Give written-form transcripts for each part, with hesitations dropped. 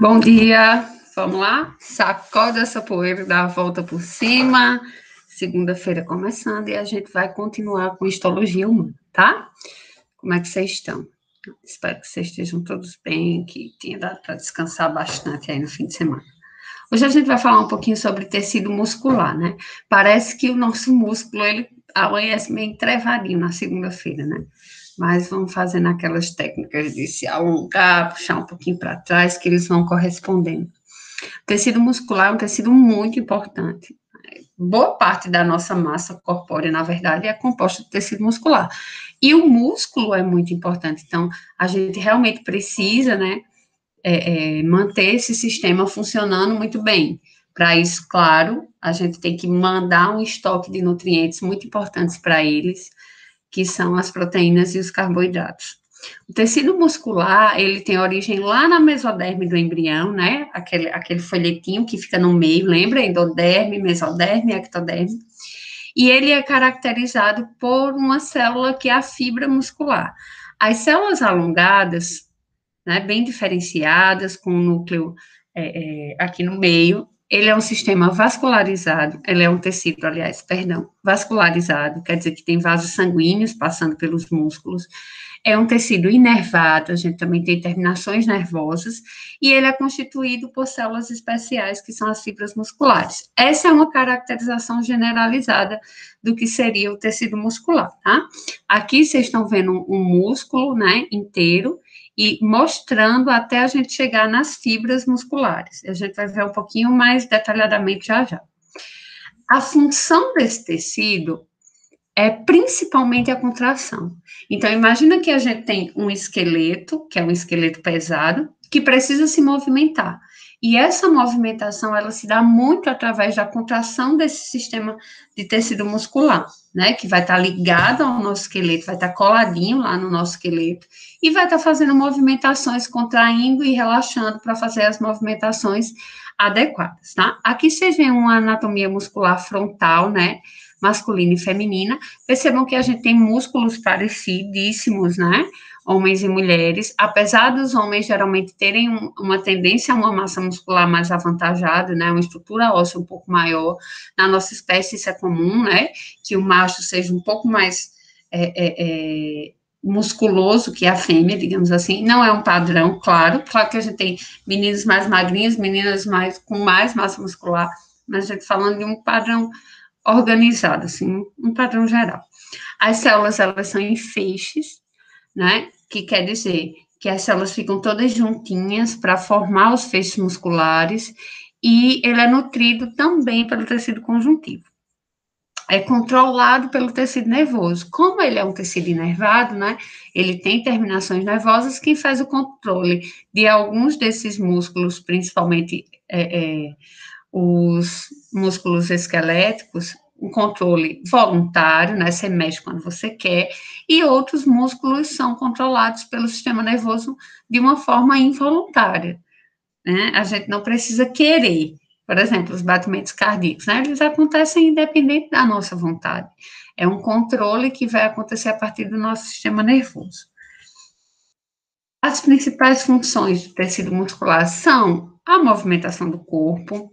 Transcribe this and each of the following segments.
Bom dia, vamos lá? Sacode essa poeira, dá a volta por cima. Segunda-feira começando e a gente vai continuar com histologia humana, tá? Como é que vocês estão? Espero que vocês estejam todos bem, que tenha dado para descansar bastante aí no fim de semana. Hoje a gente vai falar um pouquinho sobre tecido muscular, né? Parece que o nosso músculo, ele amanhece meio entrevadinho na segunda-feira, né? Mas vamos fazendo aquelas técnicas de se alongar, puxar um pouquinho para trás, que eles vão correspondendo. O tecido muscular é um tecido muito importante. Boa parte da nossa massa corpórea, na verdade, é composta de tecido muscular. E o músculo é muito importante. Então, a gente realmente precisa, né, manter esse sistema funcionando muito bem. Para isso, claro, a gente tem que mandar um estoque de nutrientes muito importantes para eles, que são as proteínas e os carboidratos. O tecido muscular, ele tem origem lá na mesoderme do embrião, né? Aquele folhetinho que fica no meio, lembra? Endoderme, mesoderme, ectoderme. E ele é caracterizado por uma célula que é a fibra muscular. As células alongadas, né, bem diferenciadas, com o núcleo aqui no meio, ele é um sistema vascularizado, ele é um tecido, aliás, perdão, vascularizado, quer dizer que tem vasos sanguíneos passando pelos músculos, é um tecido inervado, a gente também tem terminações nervosas, e ele é constituído por células especiais, que são as fibras musculares. Essa é uma caracterização generalizada do que seria o tecido muscular, tá? Aqui vocês estão vendo um músculo, né, inteiro, e mostrando até a gente chegar nas fibras musculares. A gente vai ver um pouquinho mais detalhadamente já já. A função desse tecido é principalmente a contração. Então, imagina que a gente tem um esqueleto, que é um esqueleto pesado, que precisa se movimentar. E essa movimentação, ela se dá muito através da contração desse sistema de tecido muscular, né? Que vai estar ligado ao nosso esqueleto, vai estar coladinho lá no nosso esqueleto, e vai estar fazendo movimentações, contraindo e relaxando para fazer as movimentações adequadas, tá? Aqui vocês veem uma anatomia muscular frontal, né? Masculina e feminina. Percebam que a gente tem músculos parecidíssimos, né? Homens e mulheres, apesar dos homens geralmente terem uma tendência a uma massa muscular mais avantajada, né, uma estrutura óssea um pouco maior, na nossa espécie isso é comum, né, que o macho seja um pouco mais musculoso que a fêmea, digamos assim, não é um padrão, claro que a gente tem meninos mais magrinhos, meninas com mais massa muscular, mas a gente falando de um padrão organizado, assim, um padrão geral. As células, elas são em feixes, né? Que quer dizer que as células ficam todas juntinhas para formar os feixes musculares e ele é nutrido também pelo tecido conjuntivo. É controlado pelo tecido nervoso. Como ele é um tecido inervado, né? Ele tem terminações nervosas. Quem faz o controle de alguns desses músculos, principalmente os músculos esqueléticos, um controle voluntário, né? Você mexe quando você quer, e outros músculos são controlados pelo sistema nervoso de uma forma involuntária, né? A gente não precisa querer. Por exemplo, os batimentos cardíacos, né? Eles acontecem independente da nossa vontade. É um controle que vai acontecer a partir do nosso sistema nervoso. As principais funções do tecido muscular são a movimentação do corpo,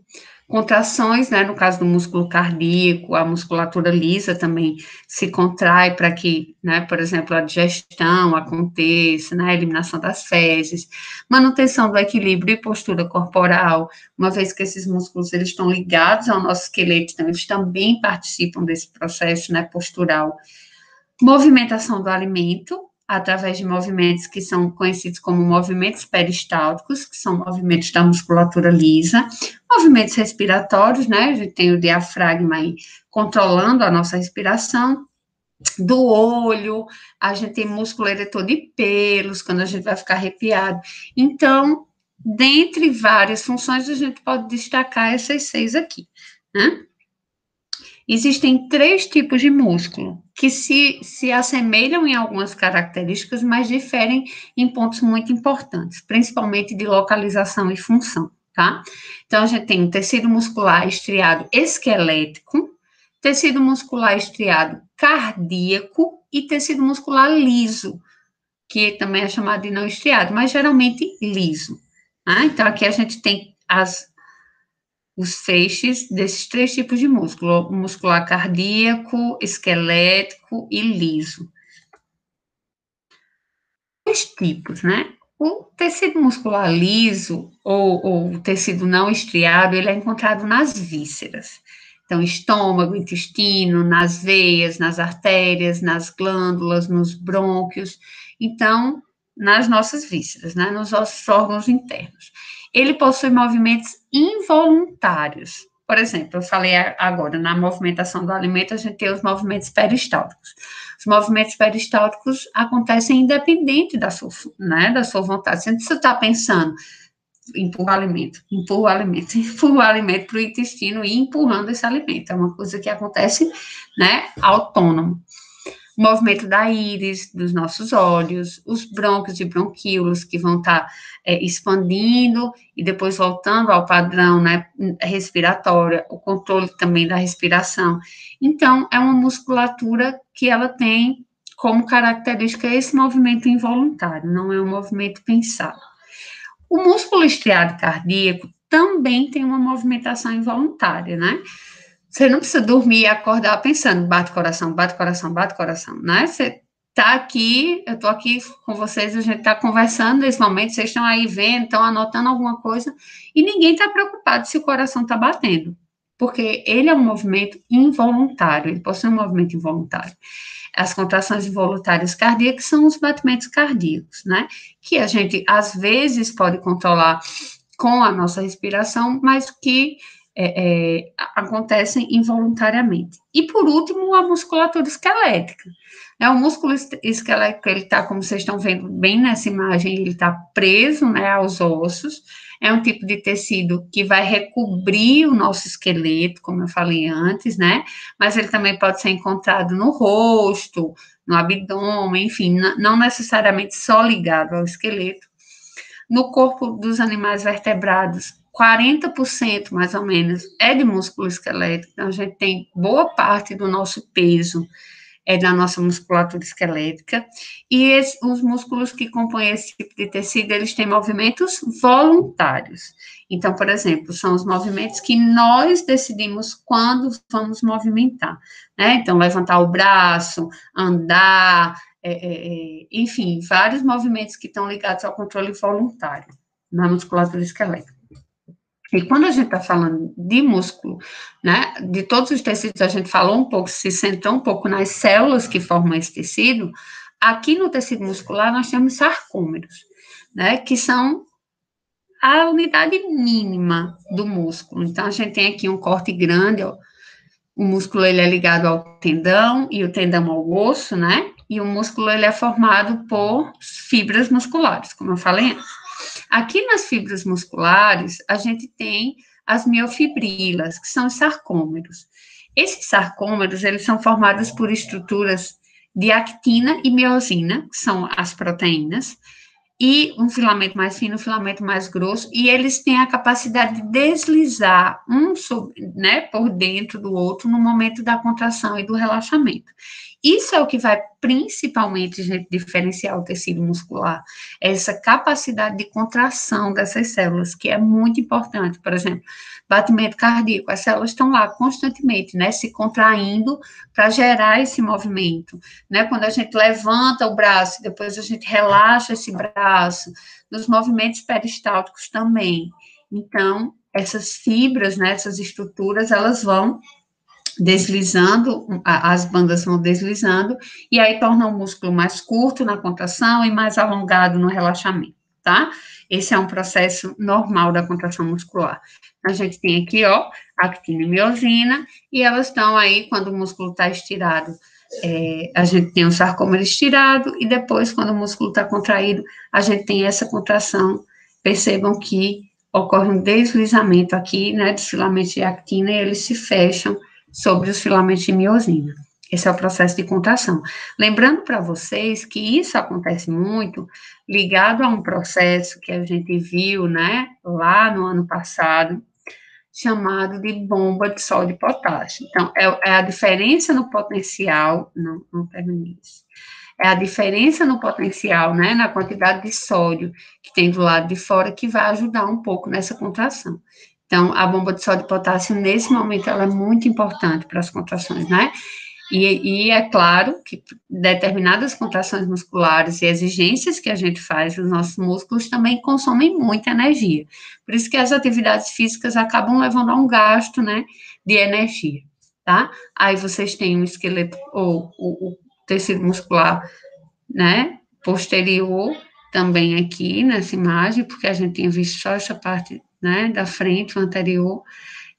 contrações, né, no caso do músculo cardíaco, a musculatura lisa também se contrai para que, né, por exemplo, a digestão aconteça, né, a eliminação das fezes, manutenção do equilíbrio e postura corporal, uma vez que esses músculos eles estão ligados ao nosso esqueleto, então eles também participam desse processo, né, postural. Movimentação do alimento, através de movimentos que são conhecidos como movimentos peristálticos, que são movimentos da musculatura lisa, movimentos respiratórios, né, a gente tem o diafragma aí controlando a nossa respiração, do olho, a gente tem músculo eretor de pelos, quando a gente vai ficar arrepiado. Então, dentre várias funções, a gente pode destacar essas 6 aqui, né? Existem 3 tipos de músculo que se assemelham em algumas características, mas diferem em pontos muito importantes, principalmente de localização e função, tá? Então, a gente tem um tecido muscular estriado esquelético, tecido muscular estriado cardíaco e tecido muscular liso, que também é chamado de não estriado, mas geralmente liso, Então, aqui a gente tem os feixes desses 3 tipos de músculo: muscular cardíaco, esquelético e liso. Os tipos, né? O tecido muscular liso ou o tecido não estriado, ele é encontrado nas vísceras. Então, estômago, intestino, nas veias, nas artérias, nas glândulas, nos brônquios. Então, nas nossas vísceras, né? Nos nossos órgãos internos. Ele possui movimentos involuntários. Por exemplo, eu falei agora, na movimentação do alimento, a gente tem os movimentos peristálticos. Os movimentos peristálticos acontecem independente da sua vontade. Você não precisa estar pensando, empurra o alimento, empurra o alimento para o intestino e empurrando esse alimento. É uma coisa que acontece, né, autônomo. O movimento da íris, dos nossos olhos, os brônquios e bronquíolos que vão estar expandindo e depois voltando ao padrão, né, respiratório, o controle também da respiração. Então, é uma musculatura que ela tem como característica esse movimento involuntário, não é um movimento pensado. O músculo estriado cardíaco também tem uma movimentação involuntária, né? Você não precisa dormir e acordar pensando, bate coração, bate coração, bate coração, né? Você tá aqui, eu tô aqui com vocês, a gente tá conversando nesse momento, vocês estão aí vendo, estão anotando alguma coisa, e ninguém tá preocupado se o coração tá batendo, porque ele é um movimento involuntário, ele possui um movimento involuntário. As contrações involuntárias cardíacas são os batimentos cardíacos, né? Que a gente, às vezes, pode controlar com a nossa respiração, mas que acontecem involuntariamente. E, por último, a musculatura esquelética. O músculo esquelético, ele está, como vocês estão vendo bem nessa imagem, ele está preso, né, aos ossos. É um tipo de tecido que vai recobrir o nosso esqueleto, como eu falei antes, né? Mas ele também pode ser encontrado no rosto, no abdômen, enfim, não necessariamente só ligado ao esqueleto. No corpo dos animais vertebrados, 40% mais ou menos é de músculo esquelético, então a gente tem boa parte do nosso peso da nossa musculatura esquelética, e os músculos que compõem esse tipo de tecido, eles têm movimentos voluntários. Então, por exemplo, são os movimentos que nós decidimos quando vamos movimentar, né? Então, levantar o braço, andar, enfim, vários movimentos que estão ligados ao controle voluntário na musculatura esquelética. E quando a gente está falando de músculo, né, de todos os tecidos, a gente falou um pouco, se centrou um pouco nas células que formam esse tecido. Aqui no tecido muscular nós temos sarcômeros, né, que são a unidade mínima do músculo. Então, a gente tem aqui um corte grande, ó, o músculo ele é ligado ao tendão e o tendão ao osso, né, e o músculo ele é formado por fibras musculares, como eu falei antes. Aqui nas fibras musculares, a gente tem as miofibrilas, que são os sarcômeros. Esses sarcômeros, eles são formados por estruturas de actina e miosina, que são as proteínas, e um filamento mais fino, um filamento mais grosso, e eles têm a capacidade de deslizar né, por dentro do outro no momento da contração e do relaxamento. Isso é o que vai principalmente, gente, diferenciar o tecido muscular, essa capacidade de contração dessas células, que é muito importante. Por exemplo, batimento cardíaco, as células estão lá constantemente, né, se contraindo para gerar esse movimento, né, quando a gente levanta o braço, depois a gente relaxa esse braço, nos movimentos peristálticos também. Então, essas fibras, né, essas estruturas, elas vão deslizando, as bandas vão deslizando, e aí torna o músculo mais curto na contração e mais alongado no relaxamento, tá? Esse é um processo normal da contração muscular. A gente tem aqui, ó, actina e miosina, e elas estão aí, quando o músculo está estirado, a gente tem o sarcômero estirado, e depois, quando o músculo está contraído, a gente tem essa contração. Percebam que ocorre um deslizamento aqui, né, dos filamentos de actina, e eles se fecham sobre os filamentos de miosina. Esse é o processo de contração. Lembrando para vocês que isso acontece muito ligado a um processo que a gente viu, né, lá no ano passado, chamado de bomba de sódio e potássio. Então, é a diferença no potencial, não terminei isso. É a diferença no potencial, né, na quantidade de sódio que tem do lado de fora que vai ajudar um pouco nessa contração. Então, a bomba de sódio e potássio, nesse momento, ela é muito importante para as contrações, né? E é claro que determinadas contrações musculares e exigências que a gente faz nos nossos músculos também consomem muita energia. Por isso que as atividades físicas acabam levando a um gasto, né, de energia, tá? Aí vocês têm o esqueleto ou o tecido muscular, né, posterior também aqui nessa imagem, porque a gente tinha visto só essa parte, né, da frente, o anterior,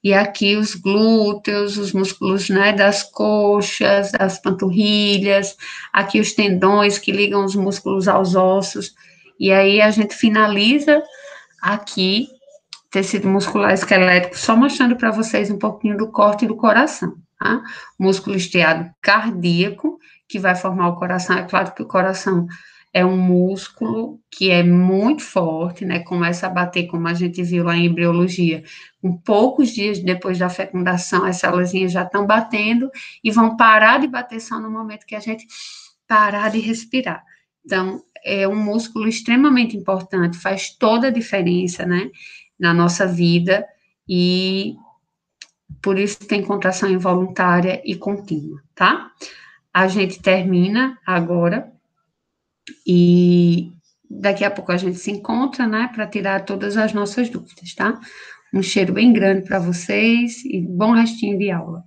e aqui os glúteos, os músculos, né, das coxas, das panturrilhas, aqui os tendões que ligam os músculos aos ossos, e aí a gente finaliza aqui tecido muscular esquelético, só mostrando para vocês um pouquinho do corte do coração, tá? Músculo estriado cardíaco, que vai formar o coração. É claro que o coração é um músculo que é muito forte, né? Começa a bater, como a gente viu lá em embriologia, com poucos dias depois da fecundação, as células já estão batendo e vão parar de bater só no momento que a gente parar de respirar. Então, é um músculo extremamente importante, faz toda a diferença, né, na nossa vida, e por isso tem contração involuntária e contínua, tá? A gente termina agora e daqui a pouco a gente se encontra, né, para tirar todas as nossas dúvidas, tá? Um cheiro bem grande para vocês e bom restinho de aula.